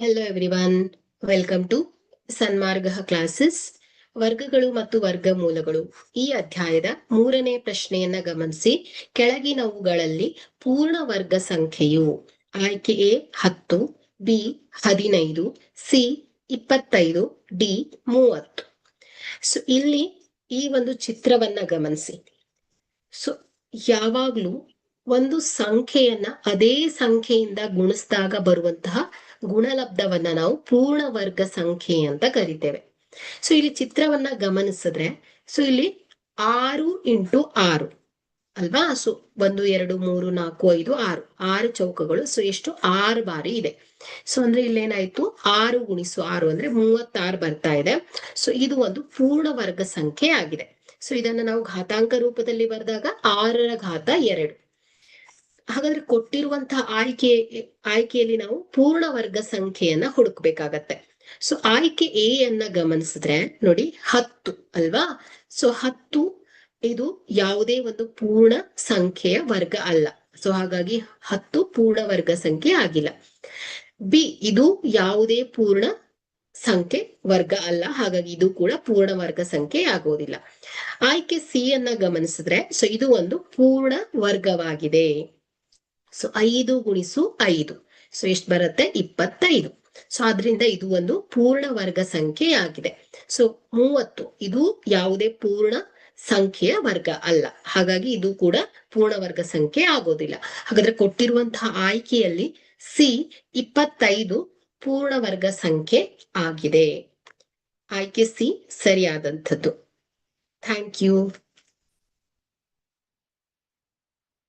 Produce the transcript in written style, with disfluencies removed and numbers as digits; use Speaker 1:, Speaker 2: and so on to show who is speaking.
Speaker 1: Hello everyone, welcome to Sanmarga classes. ವರ್ಗಗಳು ಮತ್ತು ವರ್ಗಮೂಲಗಳು ಈ ಅಧ್ಯಾಯದ 3ನೇ ಪ್ರಶ್ನೆಯನ್ನ ಗಮನಿಸಿ. ಕೆಳಗಿನವುಗಳಲ್ಲಿ ಪೂರ್ಣ ವರ್ಗ ಸಂಖ್ಯೆಯು ಆಯ್ಕೆ A 10, B 15, C 25, D 30. So ಇಲ್ಲಿ ಈ ಒಂದು ಚಿತ್ರವನ್ನ ಗಮನಿಸಿ. ಸೊ ಯಾವಾಗ್ಲೂ ಒಂದು ಸಂಖ್ಯೆಯನ್ನ ಅದೇ ಸಂಖ್ಯೆಯಿಂದ ಗುಣಿಸಿದಾಗ ಬರುವಂತಹ ಗುಣಲಬ್ಧವನ್ನ ನಾವು ಪೂರ್ಣ ವರ್ಗ ಸಂಖ್ಯೆ ಅಂತ ಕರಿತೇವೆ. ಸೊ ಇಲ್ಲಿ ಚಿತ್ರವನ್ನ ಗಮನಿಸಿದ್ರೆ, ಸೊ ಇಲ್ಲಿ 6 × 6 ಅಲ್ವಾ? ಸೊ 1 2 3 4 5 6 6 ಚೌಕಗಳು. ಸೊ ಎಷ್ಟು? 6 ಬಾರಿ ಇದೆ. ಸೊ ಅಂದ್ರೆ ಇಲ್ಲೇನಾಯ್ತು, 6 × 6 ಅಂದ್ರೆ 36 ಬರ್ತಾ ಇದೆ. ಸೊ ಇದು ಒಂದು ಪೂರ್ಣ ವರ್ಗ ಸಂಖ್ಯೆ ಆಗಿದೆ. ಸೊ ಇದನ್ನ ನಾವು ಘಾತಾಂಕ ರೂಪದಲ್ಲಿ ಬರೆದಾಗ 6 ರ ಘಾತ 2. ಹಾಗಾದ್ರೆ ಕೊಟ್ಟಿರುವಂತಹ ಆಯ್ಕೆಯಲ್ಲಿ ನಾವು ಪೂರ್ಣ ವರ್ಗ ಸಂಖ್ಯೆಯನ್ನ ಹುಡುಕ್ಬೇಕಾಗತ್ತೆ. ಸೊ ಆಯ್ಕೆ ಎ ಯನ್ನ ಗಮನಿಸಿದ್ರೆ ನೋಡಿ, 10 ಅಲ್ವಾ? ಸೊ 10 ಇದು ಯಾವುದೇ ಒಂದು ಪೂರ್ಣ ಸಂಖ್ಯೆಯ ವರ್ಗ ಅಲ್ಲ. ಸೊ ಹಾಗಾಗಿ 10 ಪೂರ್ಣ ವರ್ಗ ಸಂಖ್ಯೆ ಆಗಿಲ್ಲ. ಬಿ ಇದು ಯಾವುದೇ ಪೂರ್ಣ ಸಂಖ್ಯೆ ವರ್ಗ ಅಲ್ಲ, ಹಾಗಾಗಿ ಇದು ಕೂಡ ಪೂರ್ಣ ವರ್ಗ ಸಂಖ್ಯೆ ಆಗೋದಿಲ್ಲ. ಆಯ್ಕೆ ಸಿ ಯನ್ನ ಗಮನಿಸಿದ್ರೆ, ಸೊ ಇದು ಒಂದು ಪೂರ್ಣ ವರ್ಗವಾಗಿದೆ. ಸೊ 5 × 5 ಸೊ ಎಷ್ಟು ಬರುತ್ತೆ? 25. ಸೊ ಆದ್ರಿಂದ ಇದು ಒಂದು ಪೂರ್ಣ ವರ್ಗ ಸಂಖ್ಯೆ ಆಗಿದೆ. ಸೊ 30 ಇದು ಯಾವುದೇ ಪೂರ್ಣ ಸಂಖ್ಯೆಯ ವರ್ಗ ಅಲ್ಲ, ಹಾಗಾಗಿ ಇದು ಕೂಡ ಪೂರ್ಣ ವರ್ಗ ಸಂಖ್ಯೆ ಆಗೋದಿಲ್ಲ. ಹಾಗಾದ್ರೆ ಕೊಟ್ಟಿರುವಂತಹ ಆಯ್ಕೆಯಲ್ಲಿ ಸಿ 25 ಪೂರ್ಣ ವರ್ಗ ಸಂಖ್ಯೆ ಆಗಿದೆ. ಆಯ್ಕೆ ಸಿ ಸರಿಯಾದಂಥದ್ದು. Thank you.